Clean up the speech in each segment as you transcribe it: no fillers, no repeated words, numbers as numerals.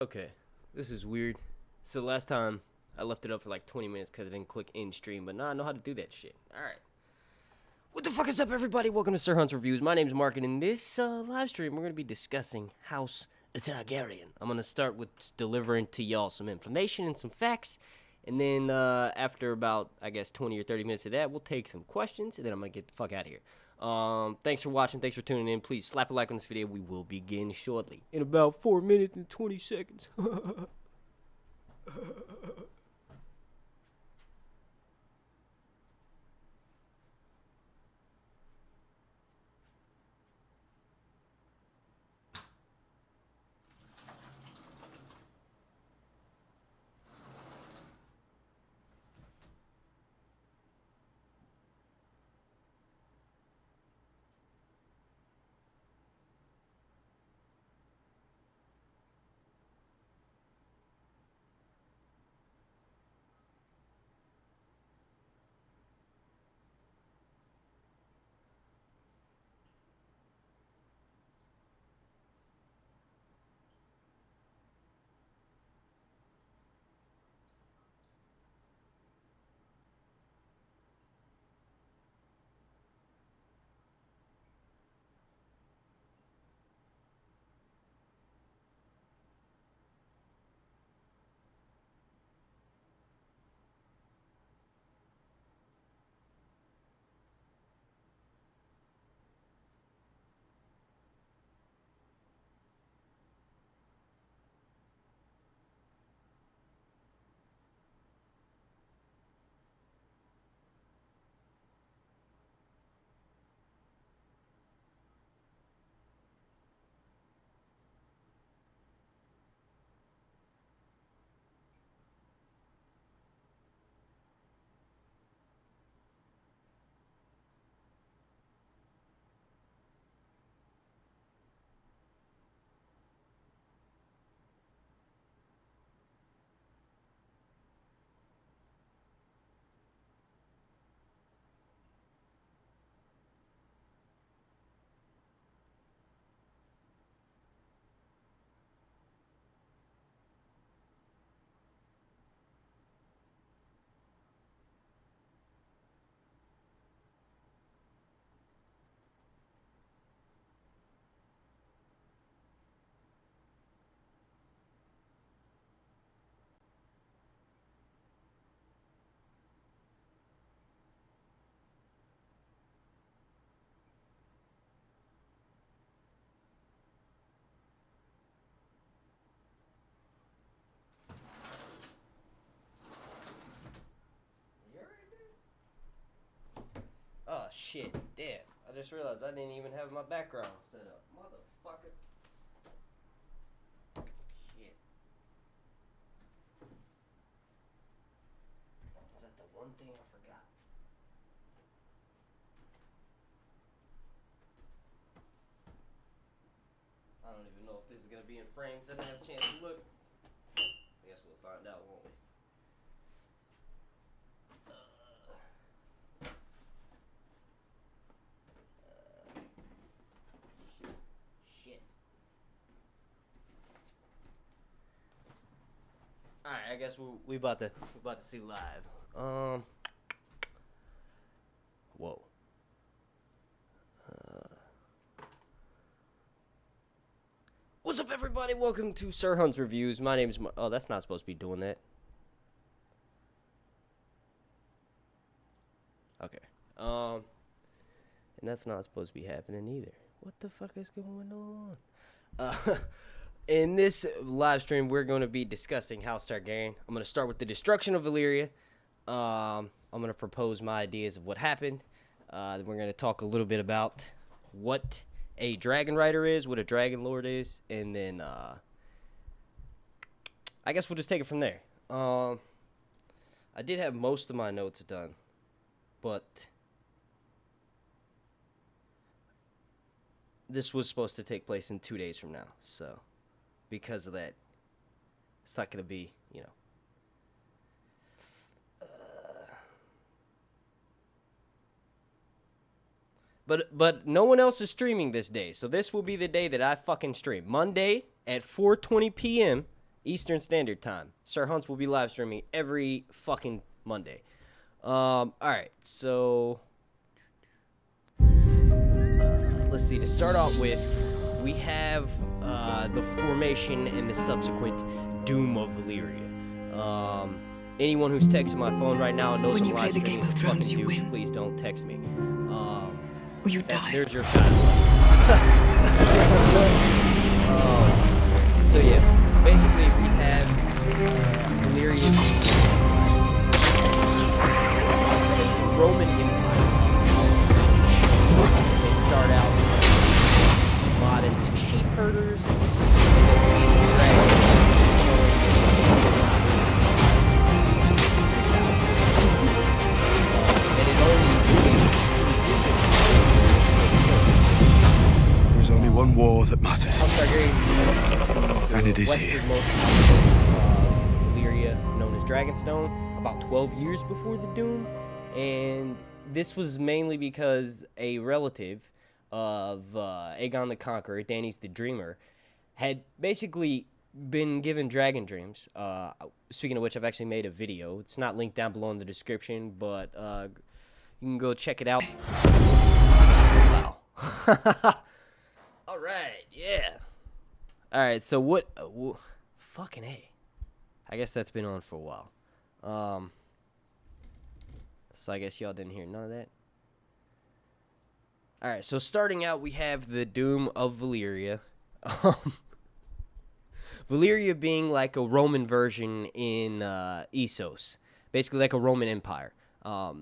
Okay, this is weird. So last time I left it up for like 20 minutes because I didn't click in stream, but now I know how to do that shit. All right. What the fuck is up, everybody? Welcome to Sir Hunt's Reviews. My name's Mark, and in this live stream, we're going to be discussing House Targaryen. I'm going to start with delivering to y'all some information and some facts, and then after about, I guess, 20 or 30 minutes of that, we'll take some questions, and then I'm going to get the fuck out of here. Thanks for watching. Thanks for tuning in. Please slap a like on this video. We will begin shortly. In about 4 minutes and 20 seconds. Oh shit, damn. I just realized I didn't even have my background set up. Motherfucker. Shit. Is that the one thing I forgot? I don't even know if this is gonna be in frames. I didn't have a chance to look. I guess we'll find out, won't we? Shit. Alright, I guess we about to see live. Whoa. What's up, everybody? Welcome to Sir Hunt's Reviews. My name's oh, that's not supposed to be doing that. Okay. And that's not supposed to be happening either. What the fuck is going on? In this live stream, we're going to be discussing House Targaryen. I'm going to start with the destruction of Valyria. I'm going to propose my ideas of what happened. Then we're going to talk a little bit about what a dragon rider is, what a dragon lord is, and then I guess we'll just take it from there. I did have most of my notes done, but this was supposed to take place in 2 days from now, so because of that, it's not going to be, you know. But no one else is streaming this day, so this will be the day that I fucking stream. Monday at 4:20 p.m. Eastern Standard Time. Sir Hunts will be live streaming every fucking Monday. All right, so let's see. To start off with, we have the formation and the subsequent doom of Valyria. Anyone who's texting my phone right now and knows I'm live streaming is a fucking douche. Please don't text me. Will you die? There's your shot. So yeah, basically we have Valyria. I'll say Roman Empire. They start out modest sheep herders, and it only There is only one war that matters. House Targaryen, And it is here. westernmost Valyria, known as Dragonstone, about 12 years before the Doom, and this was mainly because a relative of Aegon the Conqueror, Dany's the Dreamer, had basically been given dragon dreams. Speaking of which, I've actually made a video. It's not linked down below in the description, but you can go check it out. Wow. All right, yeah. All right, so what? Fucking A. I guess that's been on for a while. So I guess y'all didn't hear none of that. All right, so starting out, we have the Doom of Valyria. Valyria being like a Roman version in Essos, basically like a Roman Empire.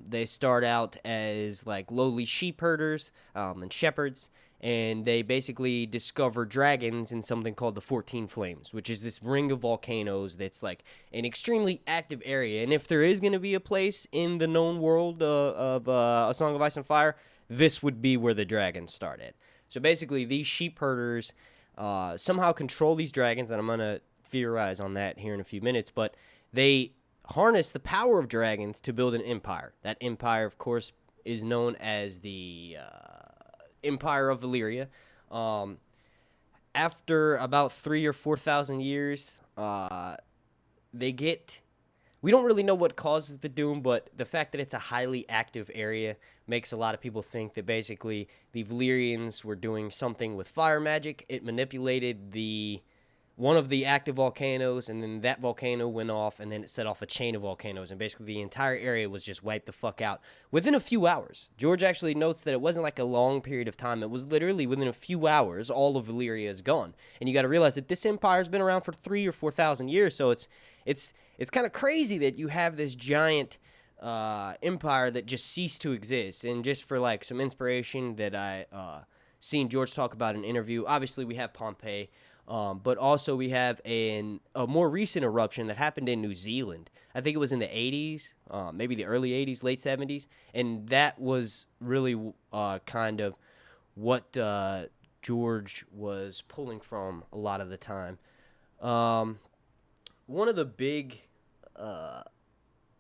They start out as like lowly sheep herders and shepherds, and they basically discover dragons in something called the 14 Flames, which is this ring of volcanoes that's like an extremely active area. And if there is going to be a place in the known world of A Song of Ice and Fire, this would be where the dragons started. So basically, these sheep herders somehow control these dragons, and I'm going to theorize on that here in a few minutes, but they harness the power of dragons to build an empire. That empire, of course, is known as the Empire of Valyria. After about 3,000 or 4,000 years, we don't really know what causes the Doom, but the fact that it's a highly active area makes a lot of people think that basically the Valyrians were doing something with fire magic. It manipulated one of the active volcanoes, and then that volcano went off, and then it set off a chain of volcanoes, and basically the entire area was just wiped the fuck out within a few hours. George actually notes that it wasn't like a long period of time. It was literally within a few hours, all of Valyria is gone. And you got to realize that this empire's been around for 3,000 or 4,000 years, so it's kind of crazy that you have this giant empire that just ceased to exist. And just for like some inspiration that I seen George talk about in an interview, obviously we have Pompeii. But also we have a more recent eruption that happened in New Zealand. I think it was in the 80s, maybe the early 80s, late 70s. And that was really kind of what George was pulling from a lot of the time. One of the big, I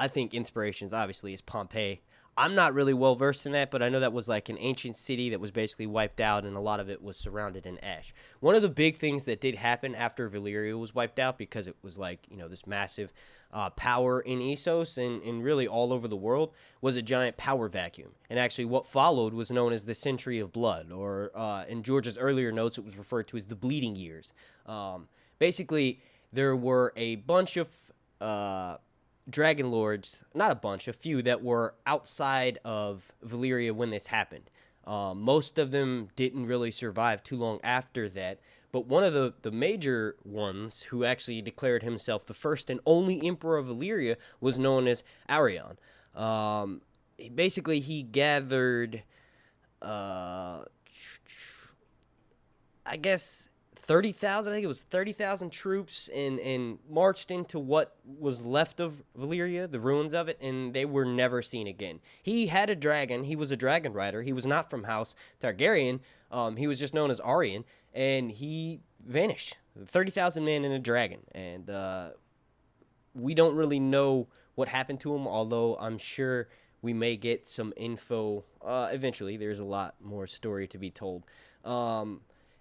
think, inspirations, obviously, is Pompeii. I'm not really well-versed in that, but I know that was like an ancient city that was basically wiped out, and a lot of it was surrounded in ash. One of the big things that did happen after Valyria was wiped out, because it was like, this massive power in Essos and really all over the world, was a giant power vacuum. And actually what followed was known as the Century of Blood, or in George's earlier notes, it was referred to as the Bleeding Years. Basically, there were a bunch of Dragon Lords, not a bunch, a few that were outside of Valyria when this happened. Most of them didn't really survive too long after that, but one of the major ones, who actually declared himself the first and only Emperor of Valyria, was known as Arion. Basically, he gathered, I guess, 30,000, I think it was 30,000 troops, and marched into what was left of Valyria, the ruins of it, and they were never seen again. He had a dragon. He was a dragon rider. He was not from House Targaryen. He was just known as Arion, and he vanished. 30,000 men and a dragon, and we don't really know what happened to him, although I'm sure we may get some info eventually. There's a lot more story to be told.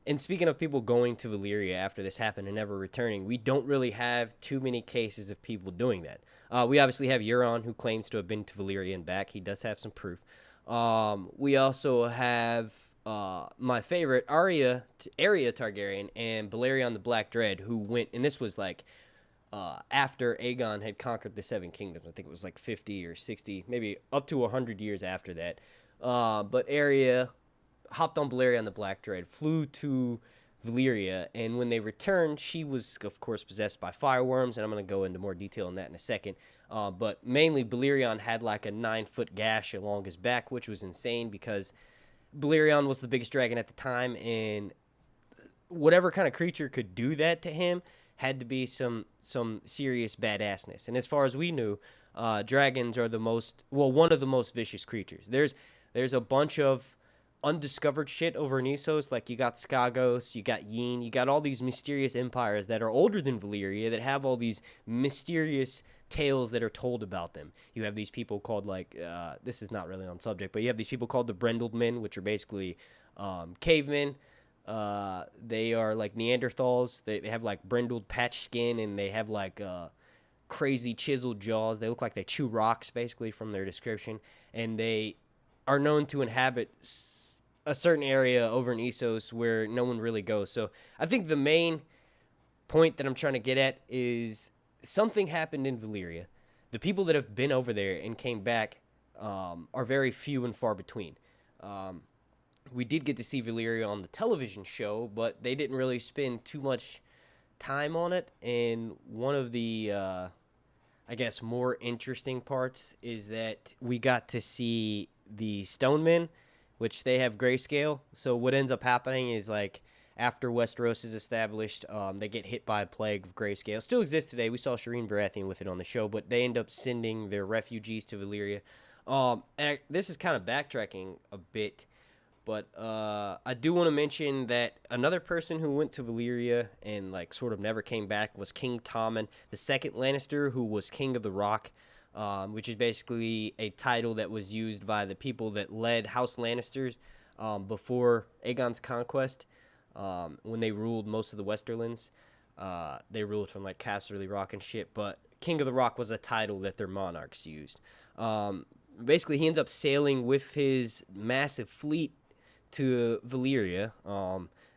And speaking of people going to Valyria after this happened and never returning, we don't really have too many cases of people doing that. We obviously have Euron, who claims to have been to Valyria and back. He does have some proof. We also have my favorite, Arya Targaryen, and Balerion the Black Dread, who went, and this was like after Aegon had conquered the Seven Kingdoms. I think it was like 50 or 60, maybe up to 100 years after that. But Arya hopped on Balerion the Black Dread, flew to Valyria, and when they returned, she was, of course, possessed by fireworms, and I'm going to go into more detail on that in a second. But mainly, Balerion had like a 9-foot gash along his back, which was insane because Balerion was the biggest dragon at the time, and whatever kind of creature could do that to him had to be some serious badassness. And as far as we knew, dragons are one of the most vicious creatures. There's a bunch of undiscovered shit over in Essos, like you got Skagos, you got Yin, you got all these mysterious empires that are older than Valyria that have all these mysterious tales that are told about them. You have these people called this is not really on subject, but you have these people called the Brindled Men, which are basically cavemen. They are like Neanderthals. They have like brindled patch skin, and they have like crazy chiseled jaws. They look like they chew rocks, basically, from their description, and they are known to inhabit a certain area over in Essos where no one really goes. So I think the main point that I'm trying to get at is something happened in Valyria. The people that have been over there and came back are very few and far between. We did get to see Valyria on the television show, but they didn't really spend too much time on it. And one of the, I guess, more interesting parts is that we got to see the Stonemen, which they have grayscale. So what ends up happening is, like, after Westeros is established, they get hit by a plague of grayscale. Still exists today. We saw Shireen Baratheon with it on the show, but they end up sending their refugees to Valyria. And this is kind of backtracking a bit, but I do want to mention that another person who went to Valyria and like sort of never came back was King Tommen, the second Lannister, who was King of the Rock, which is basically a title that was used by the people that led House Lannisters before Aegon's conquest. When they ruled most of the Westerlands, they ruled from like Casterly Rock and shit, but King of the Rock was a title that their monarchs used. Basically, he ends up sailing with his massive fleet to Valyria.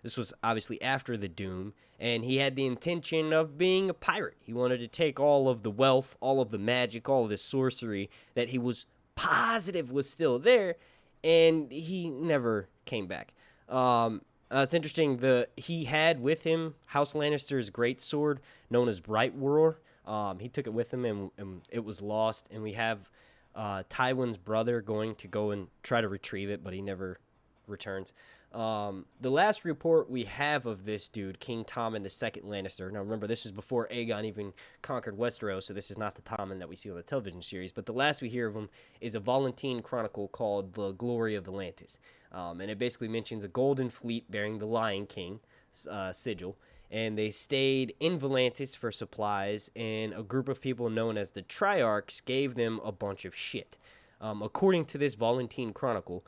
This was obviously after the Doom, and he had the intention of being a pirate. He wanted to take all of the wealth, all of the magic, all of the sorcery that he was positive was still there, and he never came back. It's interesting. He had with him House Lannister's great sword, known as Bright Roar. He took it with him, and it was lost. And we have Tywin's brother going to go and try to retrieve it, but he never returns. The last report we have of this dude, King Tommen the Second Lannister. Now remember, this is before Aegon even conquered Westeros, so this is not the Tommen that we see on the television series. But the last we hear of him is a Volantene chronicle called The Glory of Atlantis. And it basically mentions a golden fleet bearing the Lion King sigil. And they stayed in Volantis for supplies, and a group of people known as the Triarchs gave them a bunch of shit. According to this Volantene chronicle,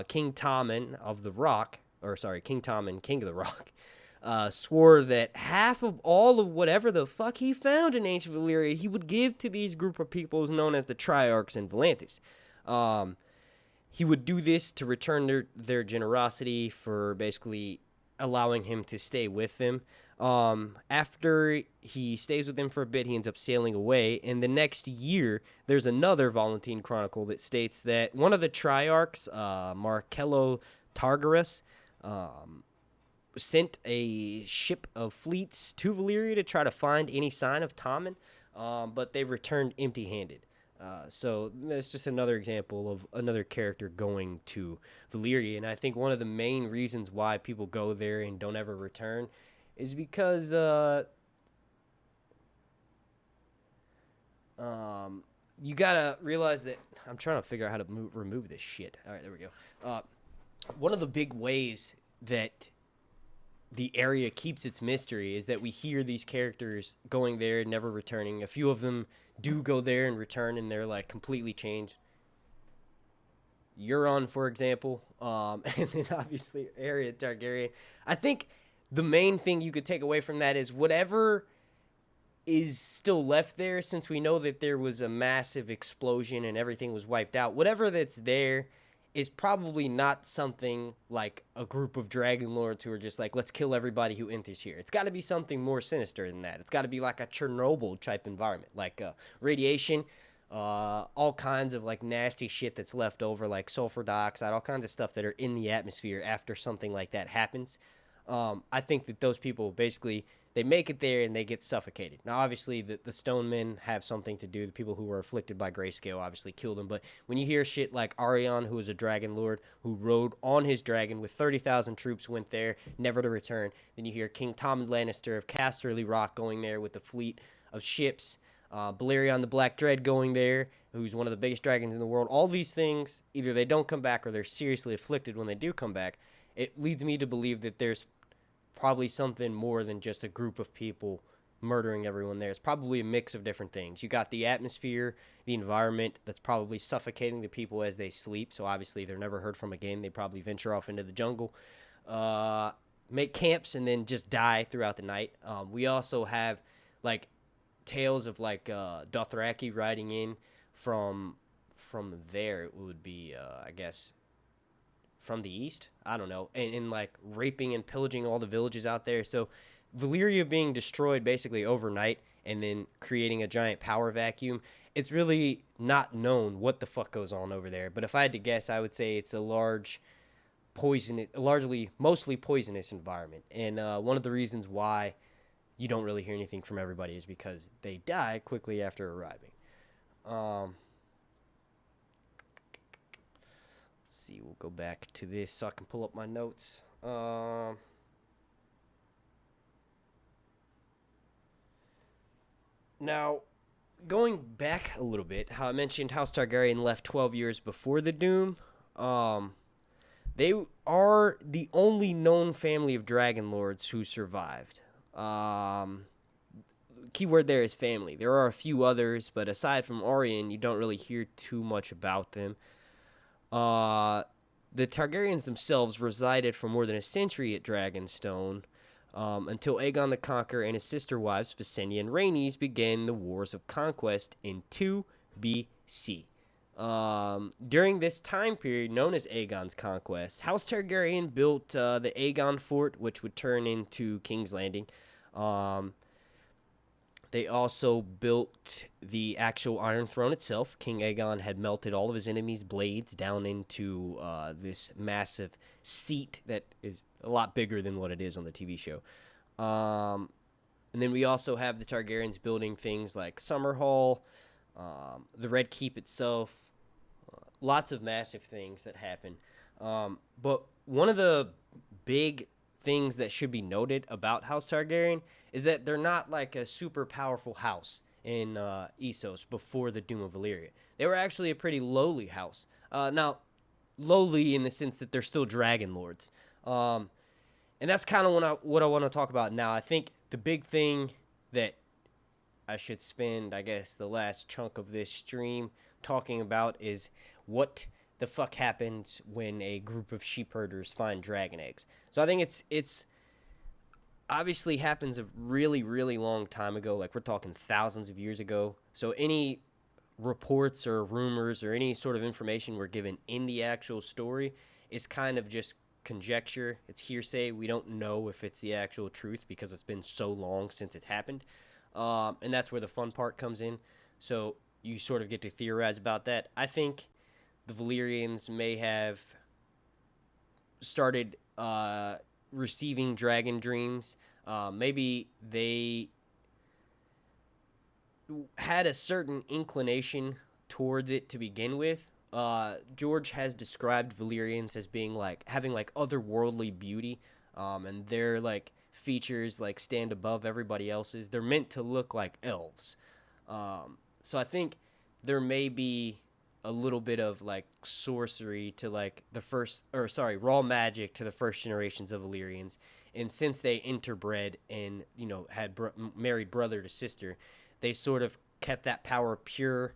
King Tommen, King Tommen, King of the Rock, swore that half of all of whatever the fuck he found in ancient Valyria, he would give to these group of peoples known as the Triarchs in Volantis. He would do this to return their generosity for basically allowing him to stay with them. After he stays with them for a bit, he ends up sailing away. And the next year, there's another Volantene chronicle that states that one of the Triarchs, Marcello Targaryen, sent a ship of fleets to Valyria to try to find any sign of Tommen, but they returned empty-handed. So that's just another example of another character going to Valyria. And I think one of the main reasons why people go there and don't ever return is because you gotta realize that I'm trying to figure out how to remove this shit. All right, there we go. One of the big ways that the area keeps its mystery is that we hear these characters going there and never returning. A few of them do go there and return, and they're like completely changed. Euron, for example, and then obviously Arya Targaryen. I think the main thing you could take away from that is whatever is still left there, since we know that there was a massive explosion and everything was wiped out. Whatever that's there is probably not something like a group of dragon lords who are just like, let's kill everybody who enters here. It's got to be something more sinister than that. It's got to be like a Chernobyl type environment, like radiation, all kinds of like nasty shit that's left over, like sulfur dioxide, all kinds of stuff that are in the atmosphere after something like that happens. I think that those people basically, they make it there and they get suffocated. Now, obviously, the stone men have something to do. The people who were afflicted by grayscale obviously killed them. But when you hear shit like Arion, who was a dragon lord, who rode on his dragon with 30,000 troops, went there, never to return. Then you hear King Tom Lannister of Casterly Rock going there with a fleet of ships. Balerion the Black Dread going there, who's one of the biggest dragons in the world. All these things, either they don't come back or they're seriously afflicted when they do come back. It leads me to believe that there's probably something more than just a group of people murdering everyone there. It's probably a mix of different things. You got the atmosphere, the environment that's probably suffocating the people as they sleep. So obviously they're never heard from again. They probably venture off into the jungle, make camps, and then just die throughout the night. We also have like tales of like Dothraki riding in from there. It would be I guess from the east, I don't know, and like raping and pillaging all the villages out there. So Valyria being destroyed basically overnight and then creating a giant power vacuum, it's really not known what the fuck goes on over there. But if I had to guess, I would say it's a mostly poisonous environment. And one of the reasons why you don't really hear anything from everybody is because they die quickly after arriving. See, we'll go back to this so I can pull up my notes. Now, going back a little bit, how I mentioned House Targaryen left 12 years before the Doom. They are the only known family of dragon lords who survived. Keyword there is family. There are a few others, but aside from Orien, you don't really hear too much about them. The Targaryens themselves resided for more than a century at Dragonstone, until Aegon the Conqueror and his sister wives Visenya and Rhaenys began the Wars of Conquest in 2 BC. During this time period, known as Aegon's Conquest, House Targaryen built the Aegon Fort, which would turn into King's Landing. They also built the actual Iron Throne itself. King Aegon had melted all of his enemies' blades down into this massive seat that is a lot bigger than what it is on the TV show. And then we also have the Targaryens building things like Summerhall, the Red Keep itself, lots of massive things that happen. But one of the big things that should be noted about House Targaryen is that they're not like a super powerful house in Essos before the Doom of Valyria. They were actually a pretty lowly house. Now, lowly in the sense that they're still dragon lords. And that's kind of what I want to talk about now. I think the big thing that I should spend, I guess, the last chunk of this stream talking about is what the fuck happens when a group of sheep herders find dragon eggs. So I think it's obviously happens a really, really long time ago. Like, we're talking thousands of years ago. So any reports or rumors or any sort of information we're given in the actual story is kind of just conjecture. It's hearsay. We don't know if it's the actual truth because it's been so long since it's happened. And that's where the fun part comes in. So you sort of get to theorize about that. I think the Valyrians may have started receiving dragon dreams. Maybe they had a certain inclination towards it to begin with. George has described Valyrians as being like having like otherworldly beauty, and their like features like stand above everybody else's. They're meant to look like elves. So I think there may be a little bit of like sorcery to like raw magic to the first generations of Valyrians. And since they interbred and, had married brother to sister, they sort of kept that power pure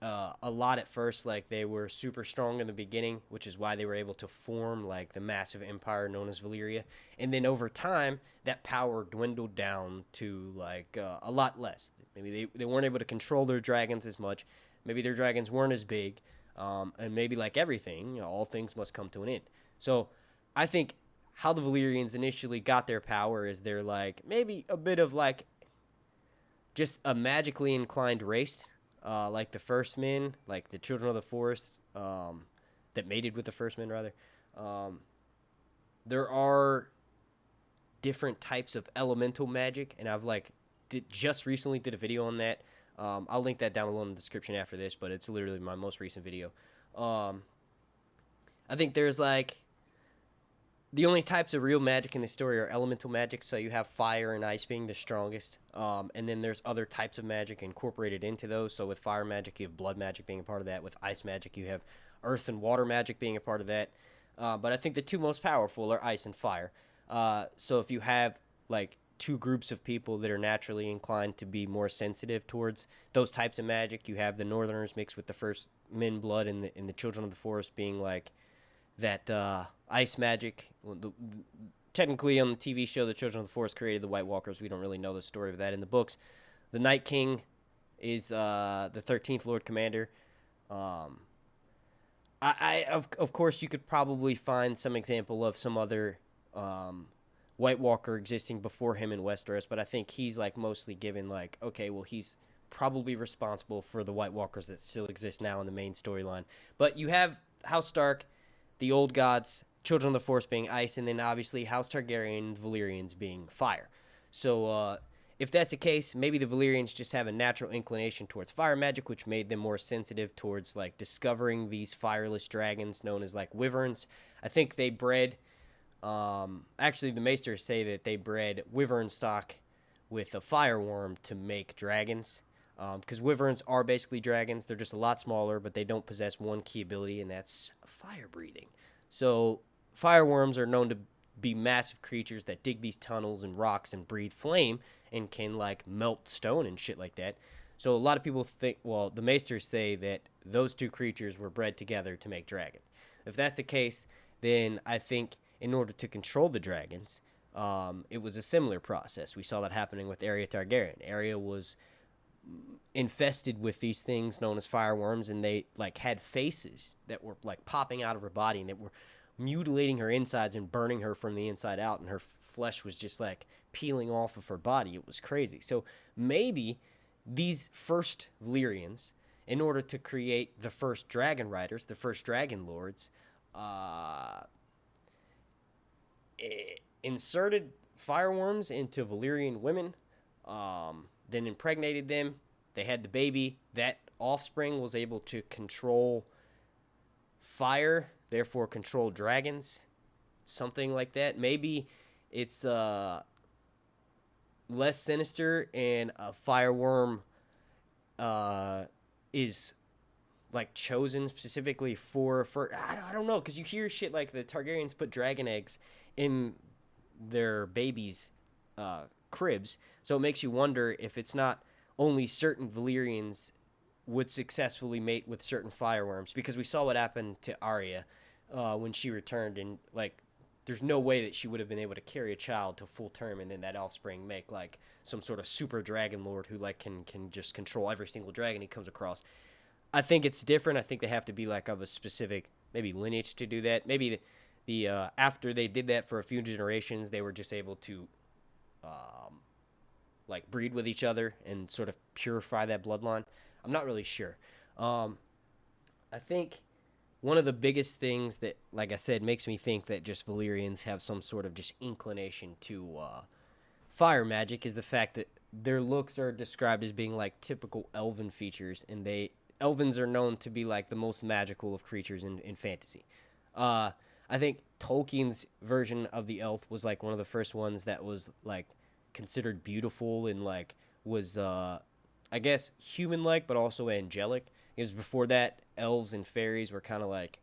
a lot at first. Like, they were super strong in the beginning, which is why they were able to form like the massive empire known as Valyria. And then over time, that power dwindled down to like a lot less. Maybe they weren't able to control their dragons as much. Maybe their dragons weren't as big. And maybe like everything, all things must come to an end. So I think how the Valyrians initially got their power is they're like maybe a bit of like just a magically inclined race, like the First Men, like the Children of the Forest, that mated with the First Men, rather. There are different types of elemental magic, and I've like just recently did a video on that. I'll link that down below in the description after this, but it's literally my most recent video. I think there's like the only types of real magic in the story are elemental magic, so you have fire and ice being the strongest. And then there's other types of magic incorporated into those. So with fire magic, you have blood magic being a part of that. With ice magic, you have earth and water magic being a part of that. But I think the two most powerful are ice and fire. So if you have like two groups of people that are naturally inclined to be more sensitive towards those types of magic, you have the Northerners mixed with the First Men blood, and the Children of the Forest being like that ice magic. Technically, on the TV show, the Children of the Forest created the White Walkers. We don't really know the story of that in the books. The Night King is the 13th Lord Commander. Of course, you could probably find some example of some other White Walker existing before him in Westeros, but I think he's like mostly given like, okay, well, he's probably responsible for the White Walkers that still exist now in the main storyline. But you have House Stark, the Old Gods, Children of the Forest being ice, and then obviously House Targaryen and Valyrians being fire. So if that's the case, maybe the Valyrians just have a natural inclination towards fire magic, which made them more sensitive towards like discovering these fireless dragons known as like wyverns. I think they bred, actually the Maesters say that they bred wyvern stock with a fireworm to make dragons. Because wyverns are basically dragons. They're just a lot smaller, but they don't possess one key ability, and that's fire breathing. So fireworms are known to be massive creatures that dig these tunnels and rocks and breathe flame and can like melt stone and shit like that. So a lot of people think, well, the Maesters say that those two creatures were bred together to make dragons. If that's the case, then I think in order to control the dragons, it was a similar process. We saw that happening with Arya Targaryen. Arya was infested with these things known as fireworms, and they like had faces that were like popping out of her body, and that were mutilating her insides and burning her from the inside out, and her flesh was just like peeling off of her body. It was crazy. So maybe these first Valyrians, in order to create the first dragon riders, the first dragon lords, inserted fireworms into Valyrian women, then impregnated them. They had the baby. That offspring was able to control fire, therefore control dragons, something like that. Maybe it's less sinister, and a fireworm is like chosen specifically for I don't know, because you hear shit like the Targaryens put dragon eggs in their babies' cribs, so it makes you wonder if it's not only certain Valyrians would successfully mate with certain fireworms, because we saw what happened to Arya when she returned, and like there's no way that she would have been able to carry a child to full term and then that offspring make like some sort of super dragon lord who like can just control every single dragon he comes across. I think it's different. I think they have to be like of a specific maybe lineage to do that. Maybe the after they did that for a few generations, they were just able to like breed with each other and sort of purify that bloodline. I'm not really sure. I think one of the biggest things that, like I said, makes me think that just Valyrians have some sort of just inclination to fire magic is the fact that their looks are described as being like typical elven features, and elvens are known to be like the most magical of creatures in fantasy. I think Tolkien's version of the elf was like one of the first ones that was like considered beautiful and like was I guess human-like but also angelic. Because before that, elves and fairies were kind of like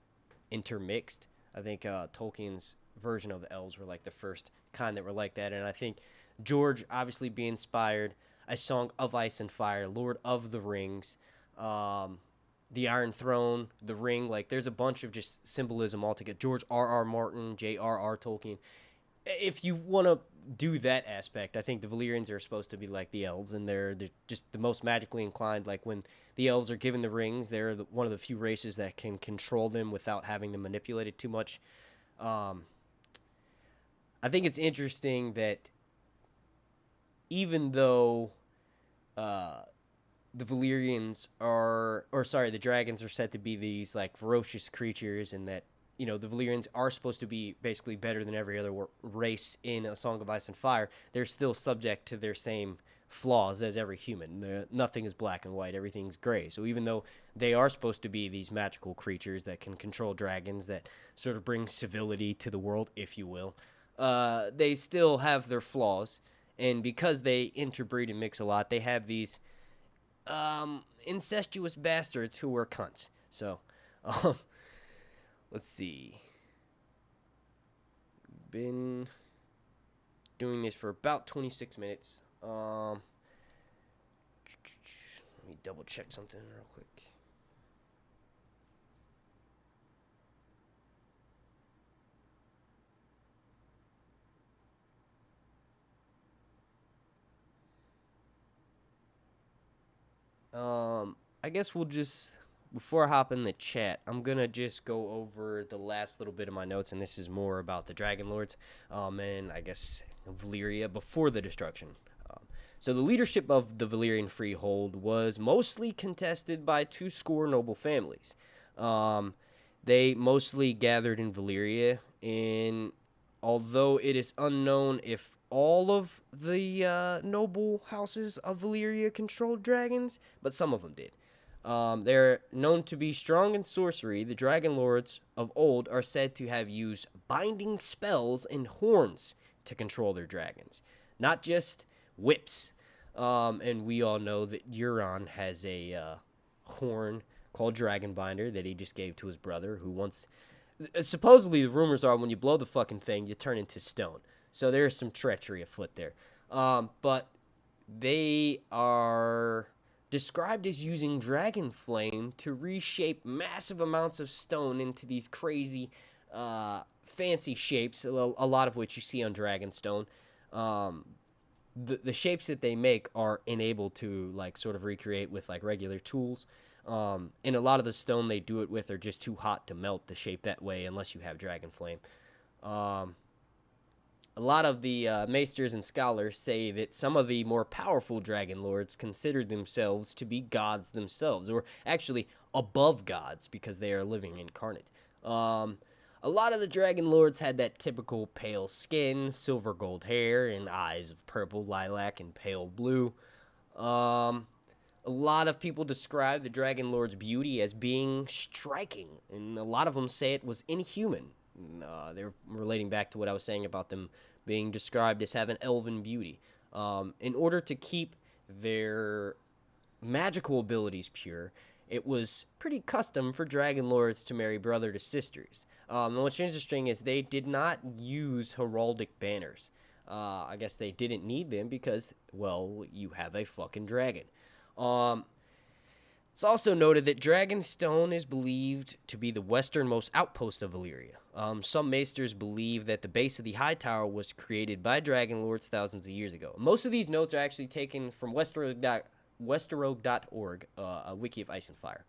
intermixed. I think Tolkien's version of the elves were like the first kind that were like that, and I think George obviously being inspired A Song of Ice and Fire, Lord of the Rings, the Iron Throne, the ring. Like, there's a bunch of just symbolism altogether. George R.R. Martin, J.R.R. Tolkien. If you want to do that aspect, I think the Valyrians are supposed to be like the elves, and they're just the most magically inclined. Like, when the elves are given the rings, they're one of the few races that can control them without having them manipulated too much. I think it's interesting that even though the Valyrians the dragons are said to be these like ferocious creatures, and that the Valyrians are supposed to be basically better than every other race in A Song of Ice and Fire, they're still subject to their same flaws as every human. Nothing is black and white, everything's gray. So even though they are supposed to be these magical creatures that can control dragons, that sort of bring civility to the world, if you will, they still have their flaws. And because they interbreed and mix a lot, they have these incestuous bastards who are cunts. So, let's see. Been doing this for about 26 minutes. Let me double check something real quick. I guess we'll just, before I hop in the chat, I'm going to just go over the last little bit of my notes, and this is more about the Dragon Lords, and I guess Valyria before the destruction. So the leadership of the Valyrian Freehold was mostly contested by 2 noble families. They mostly gathered in Valyria, and although it is unknown if all of the noble houses of Valyria controlled dragons, but some of them did. They're known to be strong in sorcery. The Dragon Lords of old are said to have used binding spells and horns to control their dragons, not just whips. And we all know that Euron has a horn called Dragonbinder that he just gave to his brother, who once... Supposedly, the rumors are when you blow the fucking thing, you turn into stone. So there's some treachery afoot there. But they are described as using dragon flame to reshape massive amounts of stone into these crazy, fancy shapes, a lot of which you see on Dragonstone. The shapes that they make are enabled to, like, sort of recreate with, like, regular tools. And a lot of the stone they do it with are just too hot to melt to shape that way unless you have dragon flame. A lot of the maesters and scholars say that some of the more powerful dragon lords considered themselves to be gods themselves, or actually above gods because they are living incarnate. A lot of the dragon lords had that typical pale skin, silver gold hair, and eyes of purple, lilac, and pale blue. A lot of people describe the dragon lord's beauty as being striking, and a lot of them say it was inhuman. They're relating back to what I was saying about them being described as having elven beauty. In order to keep their magical abilities pure, it was pretty custom for dragon lords to marry brother to sisters. And what's interesting is they did not use heraldic banners. I guess they didn't need them because, well, you have a fucking dragon. It's also noted that Dragonstone is believed to be the westernmost outpost of Valyria. Some maesters believe that the base of the High Tower was created by Dragon Lords thousands of years ago. Most of these notes are actually taken from Westerogue.org, a wiki of Ice and Fire.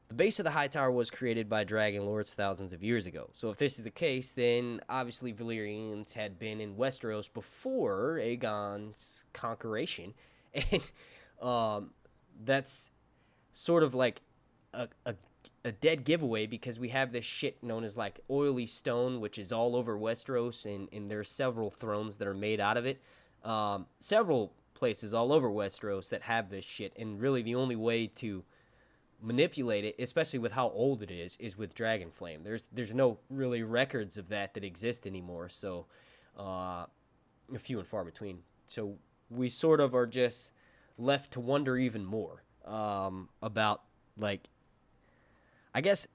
The base of the High Tower was created by Dragon Lords thousands of years ago. So if this is the case, then obviously Valyrians had been in Westeros before Aegon's conqueration. And that's sort of like a dead giveaway because we have this shit known as like oily stone, which is all over Westeros, and there's several thrones that are made out of it. Several places all over Westeros that have this shit, and really the only way to manipulate it, especially with how old it is with dragon flame. There's no really records of that exist anymore, so few and far between. So we sort of are just left to wonder even more about, like, I guess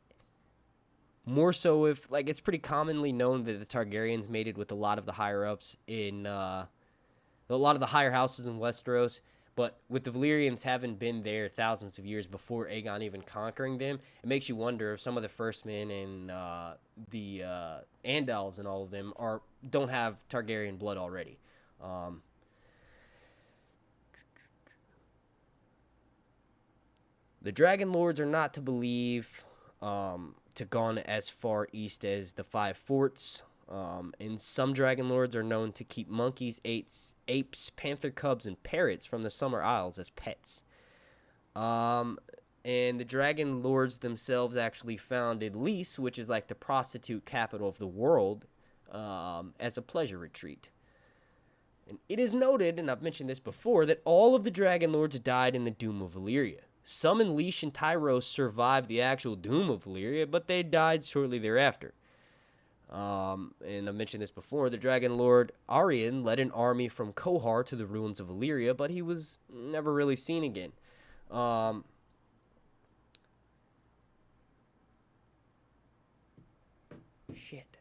more so if, like, it's pretty commonly known that the Targaryens mated with a lot of the higher ups in a lot of the higher houses in Westeros, But with the Valyrians having been there thousands of years before Aegon even conquering them, it makes you wonder if some of the First Men and the Andals and all of them don't have Targaryen blood already. The Dragon Lords are not to believe to gone as far east as the Five Forts. And some Dragon Lords are known to keep monkeys, apes, panther cubs, and parrots from the Summer Isles as pets. And the Dragon Lords themselves actually founded Lys, which is like the prostitute capital of the world, as a pleasure retreat. And it is noted, and I've mentioned this before, that all of the Dragon Lords died in the Doom of Valyria. Some in Lys and Tyros survived the actual Doom of Valyria, but they died shortly thereafter. And I mentioned this before, the Dragon Lord Aryan led an army from Kohar to the ruins of Valyria, but he was never really seen again. Shit.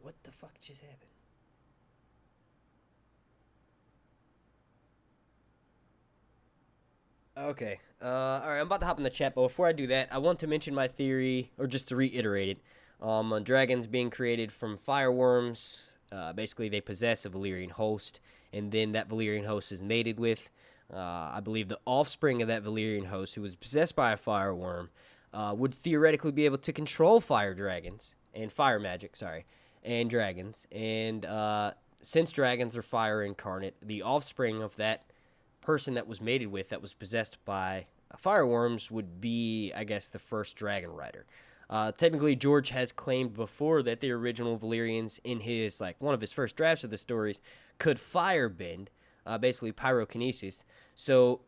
What the fuck just happened? Okay. Alright, I'm about to hop in the chat, but before I do that, I want to mention my theory, or just to reiterate it, on dragons being created from fireworms. Basically, they possess a Valyrian host, and then that Valyrian host is mated with. I believe the offspring of that Valyrian host, who was possessed by a fireworm, would theoretically be able to control fire dragons, and fire magic, and dragons. And since dragons are fire incarnate, the offspring of that person that was mated with, that was possessed by fireworms, would be, I guess, the first dragon rider. Technically, George has claimed before that the original Valyrians, in his one of his first drafts of the stories, could firebend, basically pyrokinesis. So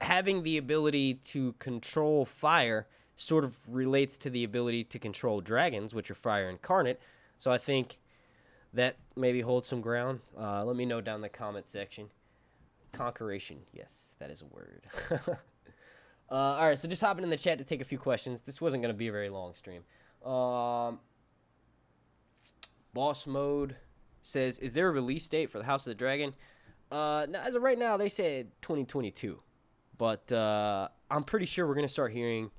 having the ability to control fire sort of relates to the ability to control dragons, which are fire incarnate. So I think that maybe holds some ground. Let me know down in the comment section. Conqueration, yes, that is a word. All right, so just hopping in the chat to take a few questions. This wasn't going to be a very long stream. Boss Mode says, is there a release date for the House of the Dragon? As of right now, they said 2022. But I'm pretty sure we're going to start hearing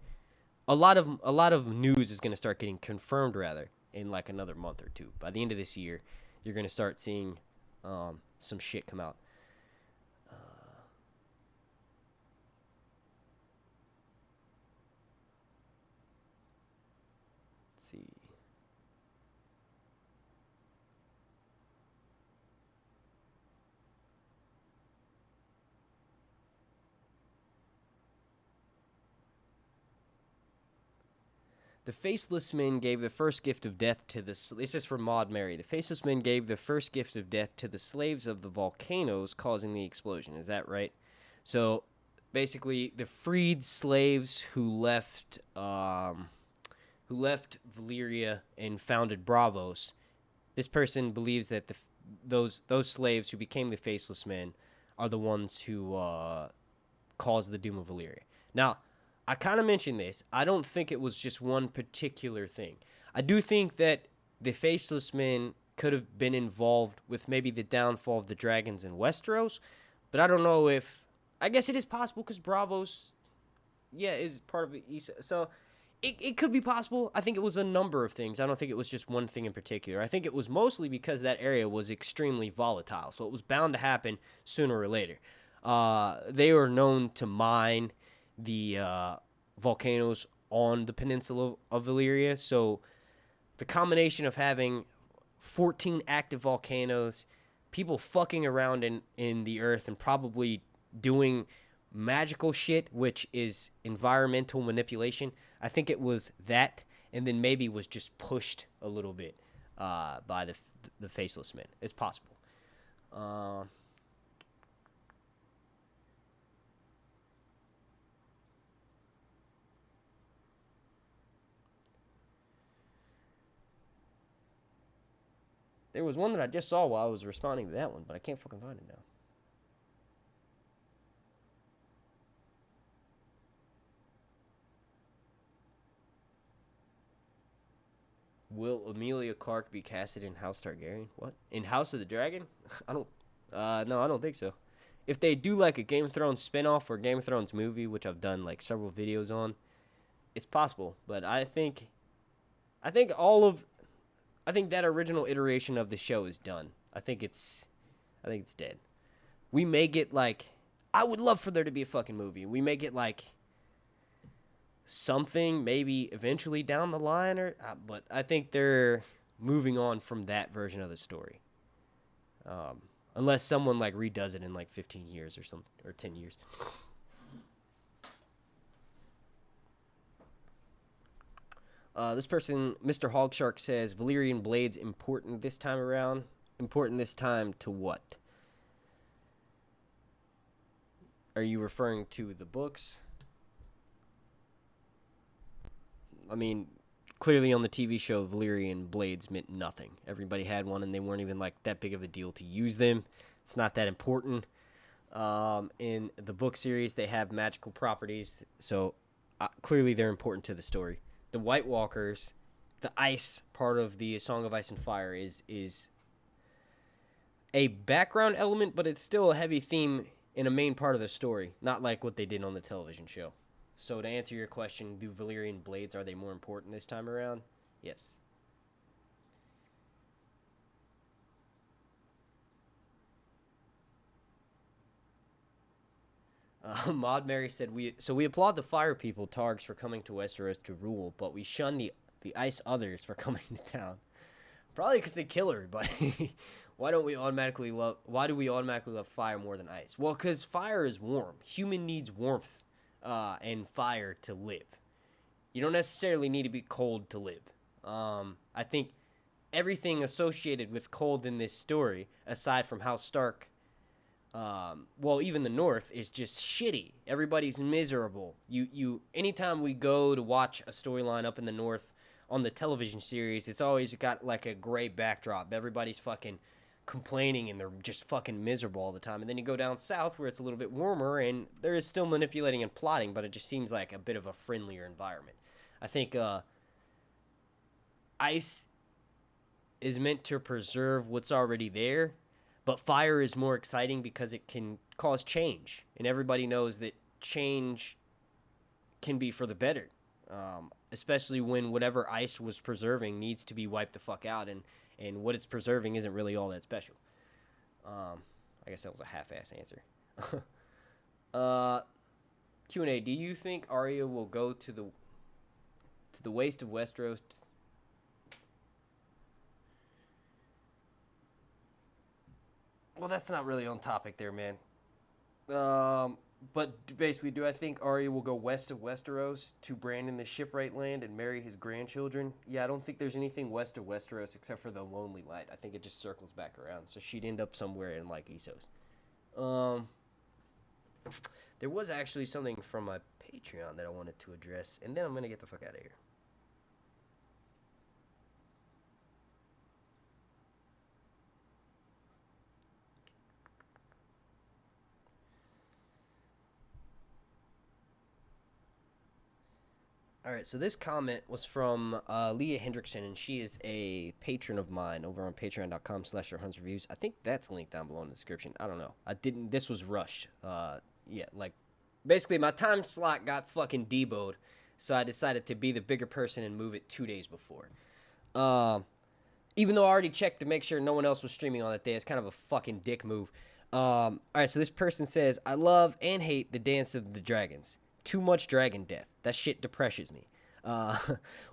a lot of news is going to start getting confirmed, rather, in like another month or two. By the end of this year, you're going to start seeing some shit come out. See. The Faceless Men gave the first gift of death to the... This is from Maud Mary. The Faceless Men gave the first gift of death to the slaves of the volcanoes, causing the explosion. Is that right? So, basically, the freed slaves who left Valyria and founded Braavos, this person believes that those slaves who became the Faceless Men are the ones who caused the Doom of Valyria. Now, I kind of mentioned this. I don't think it was just one particular thing. I do think that the Faceless Men could have been involved with maybe the downfall of the dragons in Westeros, but I don't know if... I guess it is possible because Braavos, is part of the East. So it could be possible. I think it was a number of things. I don't think it was just one thing in particular. I think it was mostly because that area was extremely volatile, so it was bound to happen sooner or later. They were known to mine the volcanoes on the peninsula of Valyria, so the combination of having 14 active volcanoes, people fucking around in the earth and probably doing magical shit, which is environmental manipulation. I think it was that, and then maybe was just pushed a little bit by the Faceless Men. It's possible. There was one that I just saw while I was responding to that one, but I can't fucking find it now. Will Emilia Clarke be casted in House Targaryen? What? In House of the Dragon? I don't... no, I don't think so. if they do like a Game of Thrones spinoff or Game of Thrones movie, which I've done like several videos on, it's possible. But I think that original iteration of the show is done. I think it's dead. We may get like, I would love for there to be a fucking movie. We may get like something maybe eventually down the line, but I think they're moving on from that version of the story. Unless someone like redoes it in like 15 years or something, or 10 years. This person, Mr. Hogshark, says Valyrian blades important this time around. Important this time to what? Are you referring to the books? I mean, clearly on the TV show, Valyrian blades meant nothing. Everybody had one, and they weren't even like that big of a deal to use them. It's not that important. In the book series, they have magical properties, so clearly they're important to the story. The White Walkers, the ice part of the Song of Ice and Fire is a background element, but it's still a heavy theme in a main part of the story, not like what they did on the television show. So to answer your question, do Valyrian blades, are they more important this time around? Yes. Maud Mary said, we applaud the fire people, Targs, for coming to Westeros to rule, but we shun the ice others for coming to town. Probably because they kill everybody. Why do we automatically love fire more than ice? Well, because fire is warm. Human needs warmth and fire to live. You don't necessarily need to be cold to live. I think everything associated with cold in this story, aside from House Stark, even the North, is just shitty. Everybody's miserable. Anytime we go to watch a storyline up in the North on the television series, it's always got like a gray backdrop. Everybody's fucking complaining and they're just fucking miserable all the time. And then you go down south where it's a little bit warmer and there is still manipulating and plotting, but it just seems like a bit of a friendlier environment. I think ice is meant to preserve what's already there, but fire is more exciting because it can cause change. And everybody knows that change can be for the better. Especially when whatever ice was preserving needs to be wiped the fuck out, and what it's preserving isn't really all that special. I guess that was a half-ass answer. Q&A, do you think Arya will go to the waste of Westeros? Well, that's not really on topic there, man. But basically, do I think Arya will go west of Westeros to Brandon the Shipwright land and marry his grandchildren? Yeah, I don't think there's anything west of Westeros except for the Lonely Light. I think it just circles back around. So she'd end up somewhere in, like, Essos. There was actually something from my Patreon that I wanted to address, and then I'm going to get the fuck out of here. All right, so this comment was from Leah Hendrickson, and she is a patron of mine over on patreon.com/SirHunsReviews. I think that's linked down below in the description. I don't know. This was rushed. Basically my time slot got fucking deboed, so I decided to be the bigger person and move it 2 days before. Even though I already checked to make sure no one else was streaming on that day, it's kind of a fucking dick move. All right, so this person says, I love and hate the Dance of the Dragons. Too much dragon death. That shit depresses me.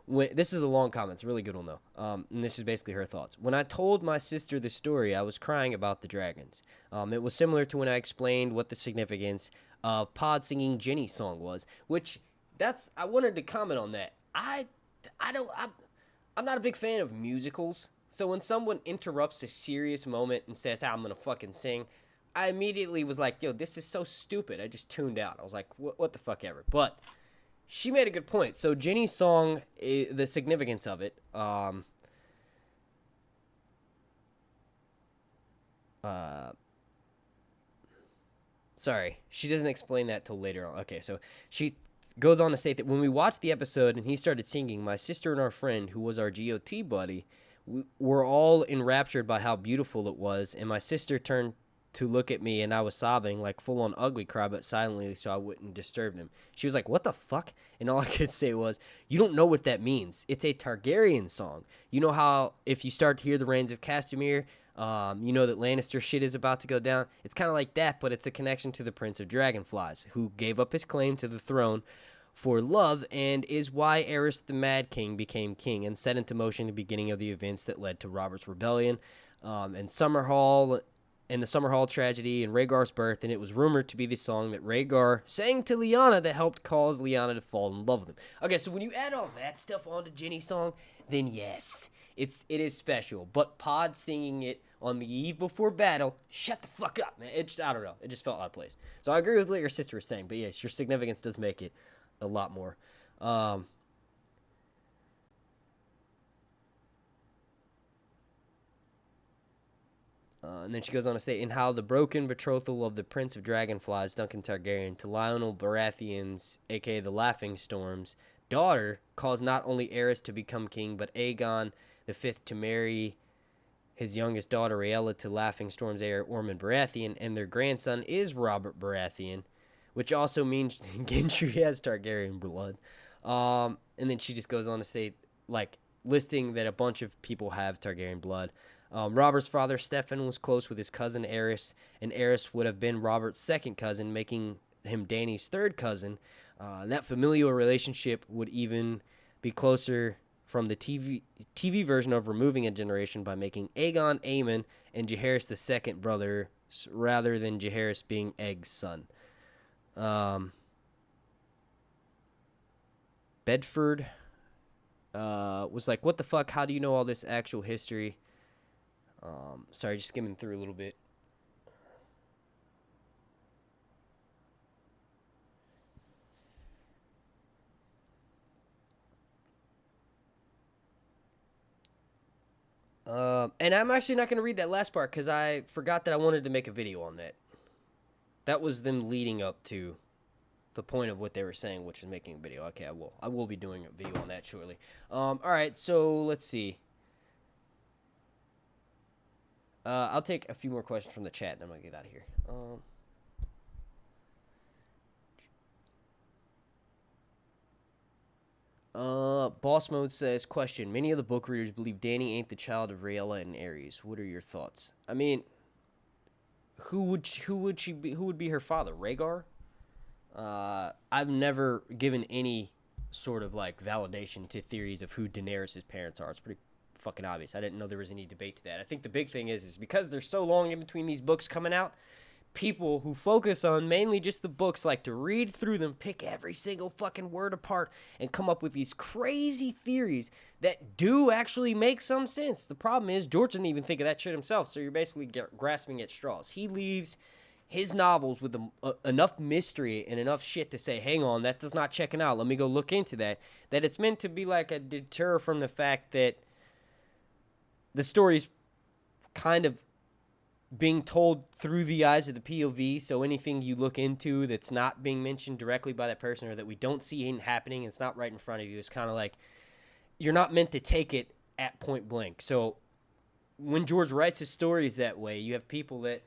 This is a long comment. It's a really good one, though. And this is basically her thoughts. When I told my sister the story, I was crying about the dragons. It was similar to when I explained what the significance of Pod singing Jenny's song was, I wanted to comment on that. I'm not a big fan of musicals. So when someone interrupts a serious moment and says, I'm going to fucking sing, I immediately was like, yo, this is so stupid. I just tuned out. I was like, what the fuck ever. But she made a good point. So Jenny's song, the significance of it, sorry, she doesn't explain that till later on. Okay, so she goes on to state that when we watched the episode and he started singing, my sister and our friend, who was our GOT buddy, were all enraptured by how beautiful it was, and my sister turned to look at me, and I was sobbing, like full-on ugly cry, but silently so I wouldn't disturb them. She was like, what the fuck? And all I could say was, you don't know what that means. It's a Targaryen song. You know how if you start to hear the Rains of Castamere, you know that Lannister shit is about to go down? It's kind of like that, but it's a connection to the Prince of Dragonflies, who gave up his claim to the throne for love, and is why Aerys the Mad King became king and set into motion the beginning of the events that led to Robert's rebellion, and the Summerhall tragedy and Rhaegar's birth. And it was rumored to be the song that Rhaegar sang to Lyanna that helped cause Lyanna to fall in love with him. Okay, so when you add all that stuff onto Ginny's song, then yes, it is special. But Pod singing it on the eve before battle, shut the fuck up, man. I don't know. It just felt out of place. So I agree with what your sister was saying, but yes, your significance does make it a lot more. And then she goes on to say, in how the broken betrothal of the Prince of Dragonflies, Duncan Targaryen, to Lionel Baratheon's, a.k.a. the Laughing Storm's, daughter, caused not only Aerys to become king, but Aegon V to marry his youngest daughter, Rhaella, to Laughing Storm's heir, Ormond Baratheon, and their grandson is Robert Baratheon, which also means Gendry has Targaryen blood. And then she just goes on to say, like, listing that a bunch of people have Targaryen blood. Robert's father, Stefan, was close with his cousin Aerys, and Aerys would have been Robert's second cousin, making him Dany's third cousin. That familial relationship would even be closer from the TV version of removing a generation by making Aegon Aemon and Jaehaerys the second brother, rather than Jaehaerys being Egg's son. Bedford was like, what the fuck? How do you know all this actual history? Sorry, just skimming through a little bit. And I'm actually not going to read that last part because I forgot that I wanted to make a video on that. That was them leading up to the point of what they were saying, which was making a video. Okay, I will be doing a video on that shortly. All right, so let's see. I'll take a few more questions from the chat, and I'm going to get out of here. Boss Mode says, question, many of the book readers believe Dany ain't the child of Rhaella and Aerys. What are your thoughts? I mean, who would be her father? Rhaegar? I've never given any sort of like validation to theories of who Daenerys' parents are. It's pretty fucking obvious. I didn't know there was any debate to that. I think the big thing is because there's so long in between these books coming out, people who focus on mainly just the books like to read through them, pick every single fucking word apart, and come up with these crazy theories that do actually make some sense. The problem is George didn't even think of that shit himself, so you're basically grasping at straws. He leaves his novels with enough mystery and enough shit to say, hang on, that does not checking out. Let me go look into that. That it's meant to be like a deter from the fact that the story's kind of being told through the eyes of the POV, so anything you look into that's not being mentioned directly by that person or that we don't see happening, it's not right in front of you, it's kind of like you're not meant to take it at point blank. So when George writes his stories that way, you have people that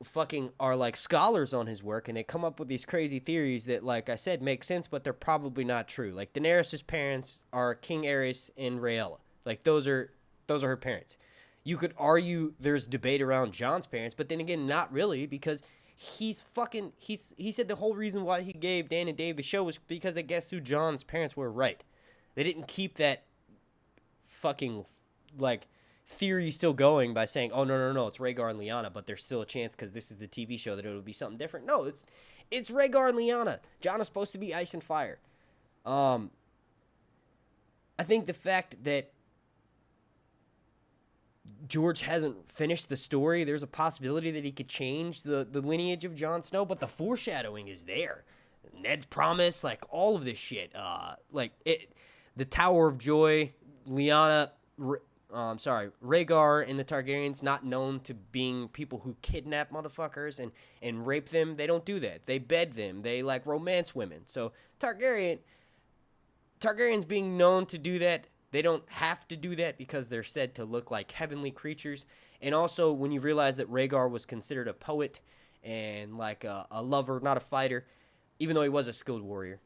fucking are like scholars on his work, and they come up with these crazy theories that, like I said, make sense, but they're probably not true. Like Daenerys' parents are King Aerys and Rhaella. Like those are her parents. You could argue there's debate around Jon's parents, but then again, not really, because he said the whole reason why he gave Dan and Dave the show was because they guessed who Jon's parents were right. They didn't keep that fucking like theory still going by saying, oh no, it's Rhaegar and Lyanna, but there's still a chance because this is the TV show that it would be something different. No, it's Rhaegar and Lyanna. Jon is supposed to be ice and fire. I think the fact that George hasn't finished the story, there's a possibility that he could change the lineage of Jon Snow, but the foreshadowing is there. Ned's promise, like all of this shit, the Tower of Joy, Rhaegar and the Targaryens not known to being people who kidnap motherfuckers and rape them. They don't do that. They bed them. They like romance women. So Targaryens being known to do that, they don't have to do that because they're said to look like heavenly creatures. And also when you realize that Rhaegar was considered a poet and like a lover, not a fighter, even though he was a skilled warrior.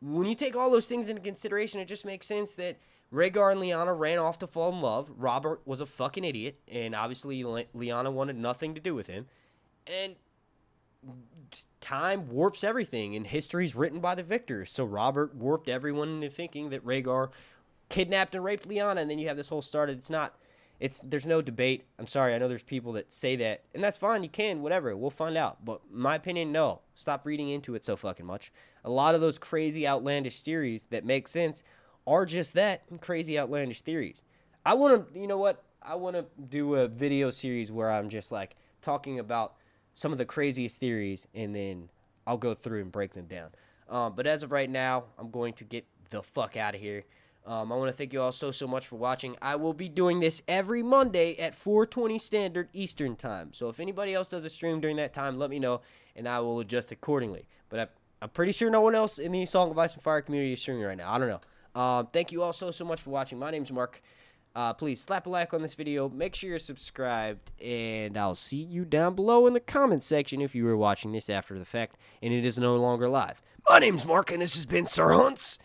When you take all those things into consideration, it just makes sense that Rhaegar and Lyanna ran off to fall in love. Robert was a fucking idiot, and obviously Lyanna wanted nothing to do with him. And time warps everything, and history's written by the victors. So Robert warped everyone into thinking that Rhaegar kidnapped and raped Lyanna, and then you have this whole started. There's no debate. I'm sorry, I know there's people that say that, and that's fine. You can, whatever. We'll find out. But in my opinion, no. Stop reading into it so fucking much. A lot of those crazy, outlandish theories that make sense are just that, crazy, outlandish theories. I want to, you know what? I want to do a video series where I'm just like talking about some of the craziest theories, and then I'll go through and break them down. But as of right now, I'm going to get the fuck out of here. I want to thank you all so much for watching. I will be doing this every Monday at 4:20 Standard Eastern Time. So if anybody else does a stream during that time, let me know, and I will adjust accordingly. But I'm pretty sure no one else in the Song of Ice and Fire community is streaming right now. I don't know. Thank you all so much for watching. My name's Mark. Please slap a like on this video. Make sure you're subscribed, and I'll see you down below in the comment section if you were watching this after the fact and it is no longer live. My name's Mark, and this has been Sir Hunt's